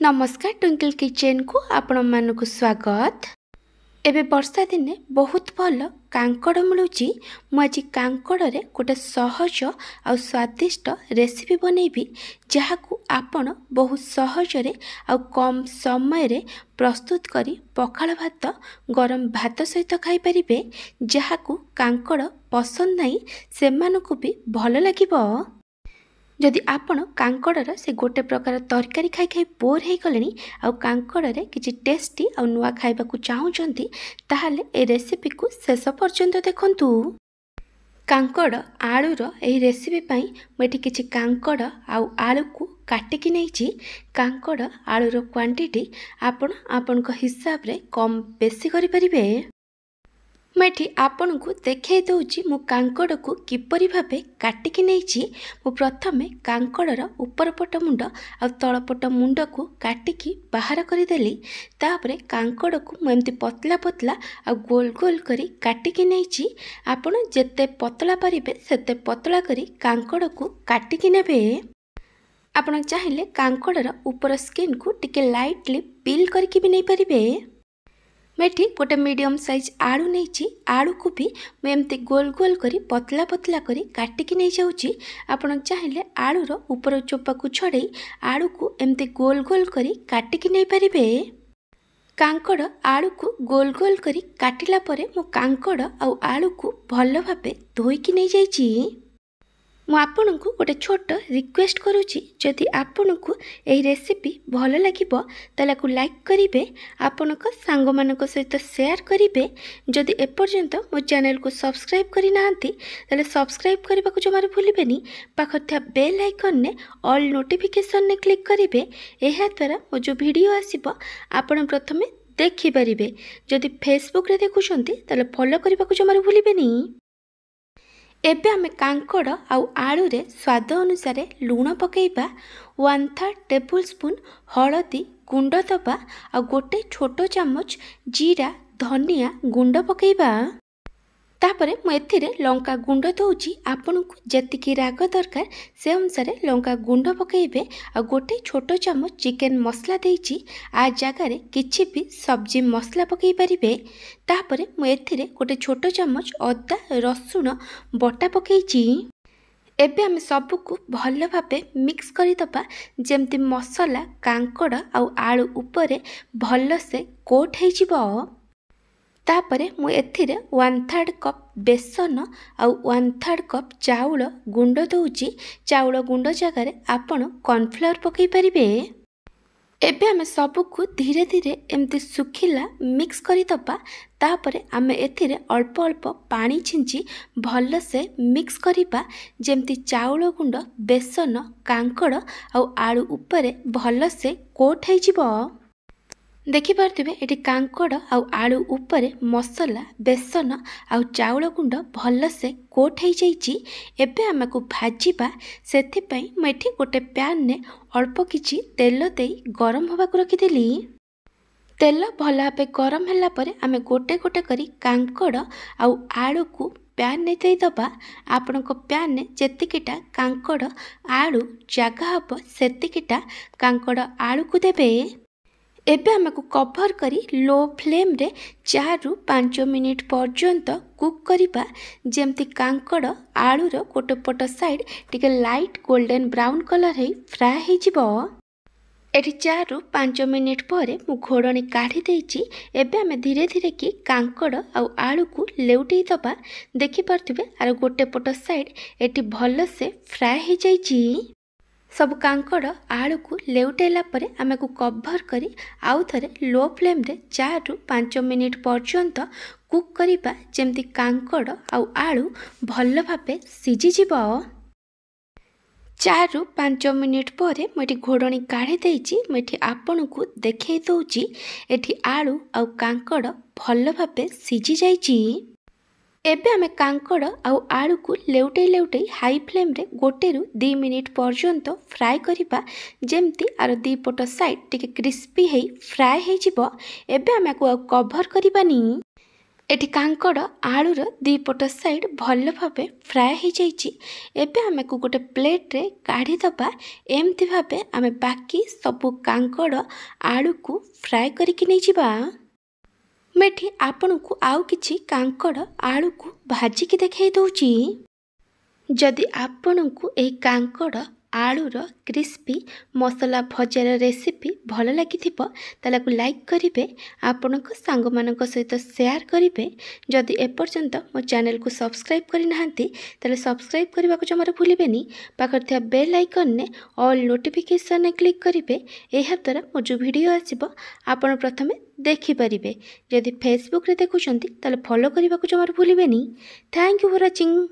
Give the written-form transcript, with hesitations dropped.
नमस्कार twinkle kitchen को आपण मानक स्वागत। एबे वर्षा दिने बहुत भल कांकड़ मिलूची। मुझे कांकड़ रे गोटे सहज आ स्वादिष्ट रेसिपी बनैबी जहाकू आपण बहुत सहज रे आ कम समय रे प्रस्तुत करी पखाल भात गरम भात सहित खाई परिबे। जहाकू कांकड़ पसंद नहीं सेमानकू भी भल लागिबो। जदि आपण कांकड़र से गोटे प्रकार तरकारी खाई खाई बोर हो गले आ कांकड़े किसी टेस्टी आ नुआ खाइबा चाहूँगी ताहले ए रेसिपी को शेष पर्यंत देखंतु। कांकड़ आलूर यही रेसिपी पाई मुझे किसी कांकड़ आउ आलू को काटिकी नहीं। कांकड़ आलूर क्वांटिटी आपण हिसाब रे कम बेसी करि परिबे। मैं आपण को देखा दूची मु कांकड़ को किपरि भाबे काटिकी नहीं। मु प्रथमे कांकड़र ऊपर पट मुंड आ तल पट मुंड को काटिकी बाहर करदेली। तापरे कांकड़ को मुझे पतला पतला आ गोल गोल करी काटिकी नहीं। आपण जेते पतला पारिबे सेते पतला करी कांकड़ को काटिकी नेबे। आपण चाहिले कांकड़र ऊपर स्किन को टिके लाइटली पील करके भी नहीं पारिबे। मैं गोटे मीडियम साइज आलू नहीं। आलू को भी मैं एमती गोल गोल करी पतला पतला करी काटिकी नहीं जाऊँगी। आपण चाहिले आलूर ऊपर चोपा को छड़े आलू को एमती गोल गोल करी काटिकी नहीं पारिबे। कांकड़ आलू को गोल गोल करी काटिला परे मो कांकड़ आउ आलू को भल भाबे धोईकी नहीं जाइछि। मु आपन को गोटे छोट रिक्वेस्ट करुछि, जदि आपन को एही रेसिपी भल लागिबो ताला को लाइक करिवे, आपन को सांग मानक सहित शेयर करिवे। जदि एपर्यंत मो चैनल को सब्सक्राइब करि नाहंती ताले सब्सक्राइब करबा को जमार भूलिबेनी। पाखर था बेल आइकन ने ऑल नोटिफिकेशन ने क्लिक करिवे। एहा द्वारा मो जो वीडियो आसीबो आपन प्रथमे देखि परिबे। जदि फेसबुक रे देखुछंती ताले फॉलो करबा को जमार भूलिबेनी। एबे आमे कांकड़ आउ आलू रे स्वाद अनुसार लुण पकेइबा, 1/3 टेबुल स्पून हलदी गुंड दबा आ गोटे छोट चामच जीरा धनिया गुंड पकेइबा। तापरे मु एथिरे लंका गुंड दउची। आपन को जतिकी राग दरकार से अनुसार लंका गुंड पकेइबे आ गोटे छोट चामच चिकन मसला देइची। आ जगार किछि भी सब्जी मसला पकेइ परिबे। तापरे मु एथिरे गोटे छोट चामच अदा रसुण बटा पकेइची। एबे आमे सबु को भल भाबे मिक्स करि दबा जेमति मसला कांकड़ आउ आलू उपरे भल से कोट हेइ जिवो। तापरे मु एथिरे 1/3 कप बेसन आउ 1/3 कप चाउल गुंड दउची। चाउल गुंड जगार आपण कॉर्नफ्लावर पकई परिबे। एबे आमे सबु को धीरे धीरे एमती सुखिला मिक्स करि दबा। तापरे आमे एथिरे अल्प अल्प पानी छिंची भल से मिक्स करिबा जेमती चाउल गुंड बेसन कांकड़ आउ आलू उपरे भल से कोट हेइ जिवो। देखि पारथिबे एटी कांकड़ आउ आलू उपरे मसला बेसन आउ चाउल गुंड भल से कोट हेइ जाइछि। एबे हमको भाजीबा, सेथि पई मैं एठी गोटे पैन ने अल्प किछि तेल देई गरम होबा को रखि देली। तेल भल भाबे गरम होला परे आमे गोटे गोटे करी कांकड़ आउ आलू को पैन ने देई दबा। आपनको पैन ने जेतिकिटा कांकड़ आलू जगह हबो सेतिकिटा कांकड़ आलू को देबे। एबे हमको कवर करी लो फ्लेम रे 4 रु 5 मिनिट पर्यंत कुक करिबा जेमती कांकड़ आलूर गोटे पट साइड टिके लाइट गोल्डन ब्राउन कलर हे फ्राए हे जिवो। एठी 4 रु 5 मिनिट परे मु घोड़नी काढ़ी देइची। एबे हमें धीरे धीरे की कांकड़ आउ आलू को लेउटेई दबा। देखि पारथिबे आर गोटे पट साइड एठी भल से फ्राए हे जाइची। सब कांकड़ आलू को लेउटेला परे आमे को कवर करी आउ थरे लो फ्लेम रे 4 रु 5 मिनिट पर्यंत कुक करिबा जेमती कांकड़ आउ आलू भल भाबे सिझी जिवो। 4 रु 5 मिनिट परे मुझे घोड़नी काढ़ी देइची। मुझे आपन को देखै दउची एठी आलू आउ कांकड़ भल भाबे सिझी जाइची। एबे आमे कांकड़ आउ आलू को लेउटेई लेउटेई हाई फ्लेम रे 1 रु 2 मिनिट पर्यंत फ्राए करिबा जेमती आर दी पट साइड टिके क्रिस्पी हेई फ्राए हेइ जिवो। एबे आमे को कवर करिबानी। एटी कांकड़ आलूर दी पट साइड भल भाव फ्राए हो जाइए। एबे आमे को गोटे प्लेट रे काढ़ी दबा। एमती भावे आमे बाकी सबू कांकड़ आलू को फ्राए करके नहीं जिबा। मेठी आपन को आउ किछि कांकड़ आलू को भाजिकी देखाई दउची। जदि आपण को ए कांकड़ आलूर क्रिस्पी मसला भजार रेसिपी भल लगी ताला को लाइक करिवे, आपणक सांग मानक सहित शेयर करिवे। जदि एपर्यंत मो चैनल को सब्सक्राइब करि नाहंती ताले सब्सक्राइब करबा को जमार भूलिबेनी। पाखर थिया बेल आइकन ने ऑल नोटिफिकेशन ने क्लिक करिवे। एहा द्वारा मो जो वीडियो आसीबो आपण प्रथमे देखि परिबे। जदि फेसबुक रे देखुचंती ताले फॉलो करबा को जमार भूलिबेनी। Thank you for watching.